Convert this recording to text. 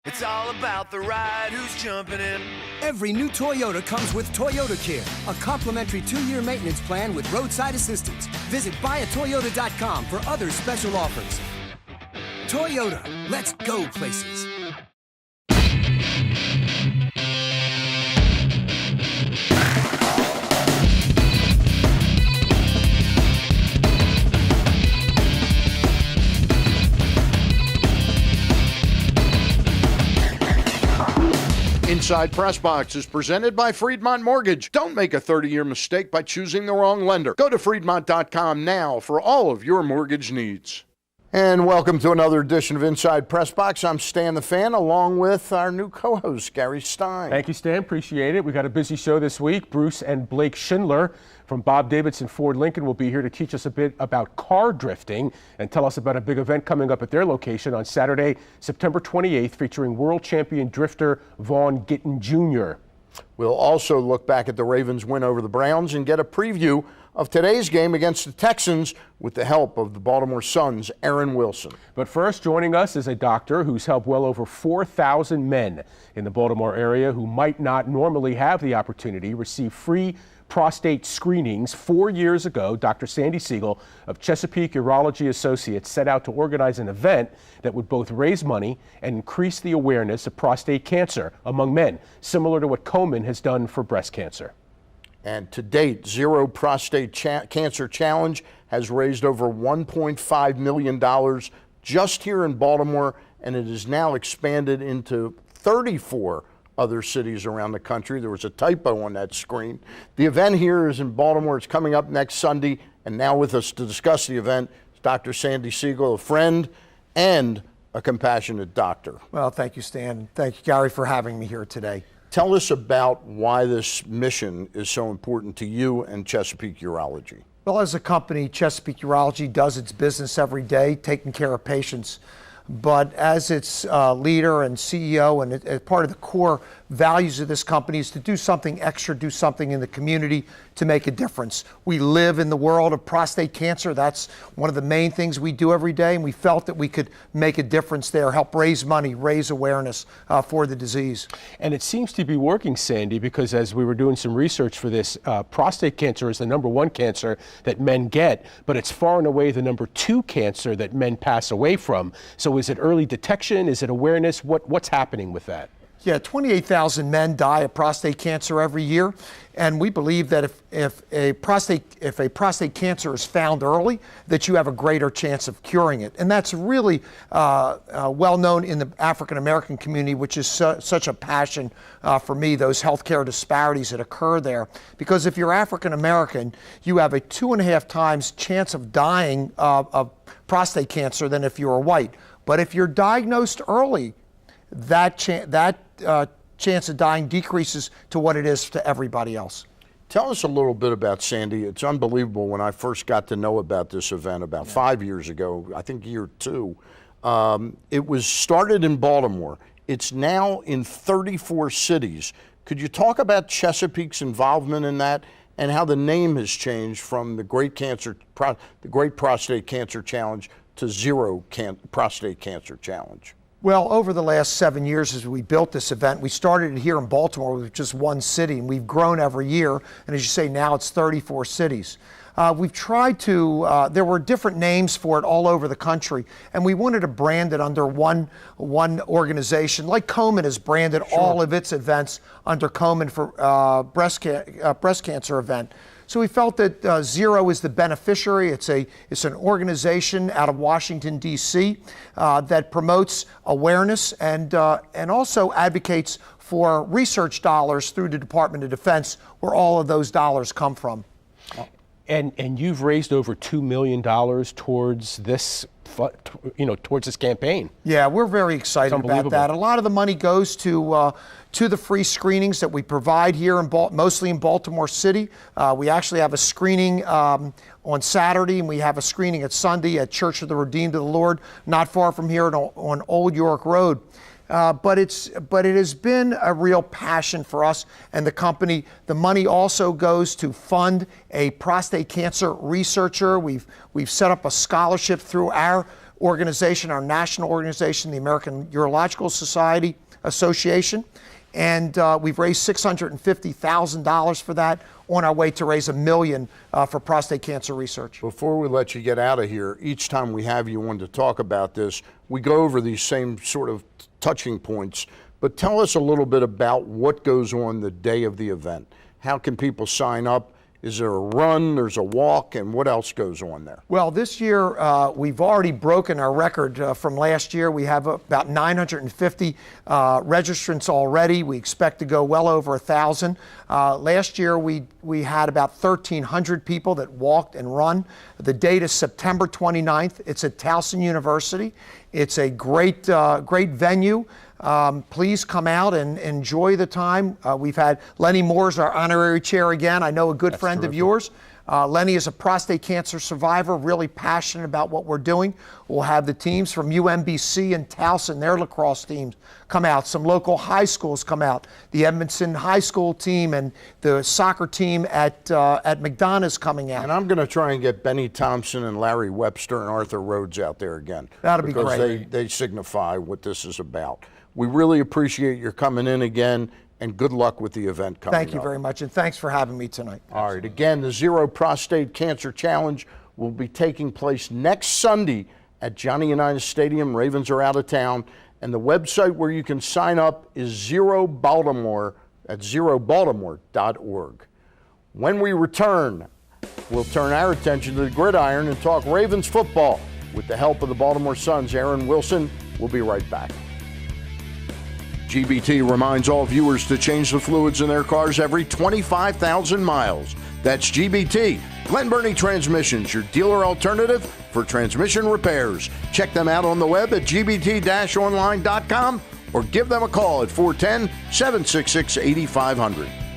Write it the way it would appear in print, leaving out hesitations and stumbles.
It's all about the ride, who's jumping in. Every new Toyota comes with Toyota Care, a complimentary 2-year maintenance plan with roadside assistance. Visit buyatoyota.com for other special offers. Toyota, let's go places. Inside PressBox is presented by Freedmont Mortgage. Don't make a 30-year mistake by choosing the wrong lender. Go to Freedmont.com now for all of your mortgage needs. And welcome to another edition of Inside PressBox. I'm Stan the Fan, along with our new co-host, Gary Stein. Thank you, Stan. Appreciate it. We got a busy show this week. Bruce and Blake Schindler from Bob Davidson Ford Lincoln will be here to teach us a bit about car drifting and tell us about a big event coming up at their location on Saturday, September 28th, featuring world champion drifter Vaughn Gittin Jr. We'll also look back at the Ravens' win over the Browns and get a preview of today's game against the Texans with the help of the Baltimore Sun's Aaron Wilson. But first, joining us is a doctor who's helped well over 4,000 men in the Baltimore area who might not normally have the opportunity receive free prostate screenings. 4 years ago, Dr. Sandy Siegel of Chesapeake Urology Associates set out to organize an event that would both raise money and increase the awareness of prostate cancer among men, similar to what Komen has done for breast cancer. And to date, Zero Prostate Cancer Challenge has raised over $1.5 million just here in Baltimore, and it is now expanded into 34 other cities around the country. There was a typo on that screen. The event here is in Baltimore. It's coming up next Sunday, and now with us to discuss the event is Dr. Sandy Siegel, a friend and a compassionate doctor. Well, thank you, Stan. Thank you, Gary, for having me here today. Tell us about why this mission is so important to you and Chesapeake Urology. Well, as a company, Chesapeake Urology does its business every day, taking care of patients. But as its leader and CEO and as part of the core values of this company is to do something extra, do something in the community to make a difference. We live in the world of prostate cancer. That's one of the main things we do every day, and we felt that we could make a difference there, help raise money, raise awareness for the disease. And it seems to be working, Sandy, because as we were doing some research for this, prostate cancer is the #1 cancer that men get, but it's far and away the #2 cancer that men pass away from. So is it early detection? Is it awareness? What's happening with that? Yeah, 28,000 men die of prostate cancer every year, and we believe that if a prostate cancer is found early, that you have a greater chance of curing it. And that's really well known in the African American community, which is such a passion for me, those healthcare disparities that occur there. Because if you're African American, you have a 2.5 times chance of dying of prostate cancer than if you were white. But if you're diagnosed early, that chance of dying decreases to what it is to everybody else. Tell us a little bit about Sandy. It's unbelievable. When I first got to know about this event about 5 years ago, I think year 2, it was started in Baltimore. It's now in 34 cities. Could you talk about Chesapeake's involvement in that and how the name has changed from the Great Prostate Cancer Challenge to Zero Prostate Cancer Challenge? Well, over the last 7 years as we built this event, we started it here in Baltimore with just one city, and we've grown every year. And as you say, now it's 34 cities. We've tried to, there were different names for it all over the country, and we wanted to brand it under one organization, like Komen has branded all of its events under Komen for breast cancer event. So we felt that Zero is the beneficiary. It's an organization out of Washington, D.C. That promotes awareness and also advocates for research dollars through the Department of Defense, where all of those dollars come from. And you've raised over $2 million towards this, towards this campaign. Yeah, we're very excited about that. A lot of the money goes to the free screenings that we provide here, mostly in Baltimore City. We actually have a screening on Saturday, and we have a screening at Sunday at Church of the Redeemed of the Lord, not far from here on Old York Road. But it has been a real passion for us and the company. The money also goes to fund a prostate cancer researcher. We've set up a scholarship through our organization, our national organization, the American Urological Society Association. And we've raised $650,000 for that, on our way to raise $1 million for prostate cancer research. Before we let you get out of here, each time we have you on to talk about this, we go over these same sort of touching points. But tell us a little bit about what goes on the day of the event. How can people sign up? Is there a run, there's a walk, and what else goes on there? Well, this year we've already broken our record from last year. We have about 950 registrants already. We expect to go well over 1,000. Last year we had about 1,300 people that walked and run. The date is September 29th. It's at Towson University. It's a great venue. Please come out and enjoy the time. We've had Lenny Moore's our honorary chair again. I know a good friend of yours. Lenny is a prostate cancer survivor, really passionate about what we're doing. We'll have the teams from UMBC and Towson, their lacrosse teams, come out. Some local high schools come out. The Edmondson High School team and the soccer team at McDonough's coming out. And I'm going to try and get Benny Thompson and Larry Webster and Arthur Rhodes out there again. That'll be great. Because they signify what this is about. We really appreciate your coming in again, and good luck with the event coming up. Thank you very much, and thanks for having me tonight. All right, again, the Zero Prostate Cancer Challenge will be taking place next Sunday at Johnny Unitas Stadium. Ravens are out of town, and the website where you can sign up is zerobaltimore at zerobaltimore.org. When we return, we'll turn our attention to the gridiron and talk Ravens football with the help of the Baltimore Sun's Aaron Wilson. We'll be right back. GBT reminds all viewers to change the fluids in their cars every 25,000 miles. That's GBT, Glen Burnie Transmissions, your dealer alternative for transmission repairs. Check them out on the web at gbt-online.com or give them a call at 410-766-8500.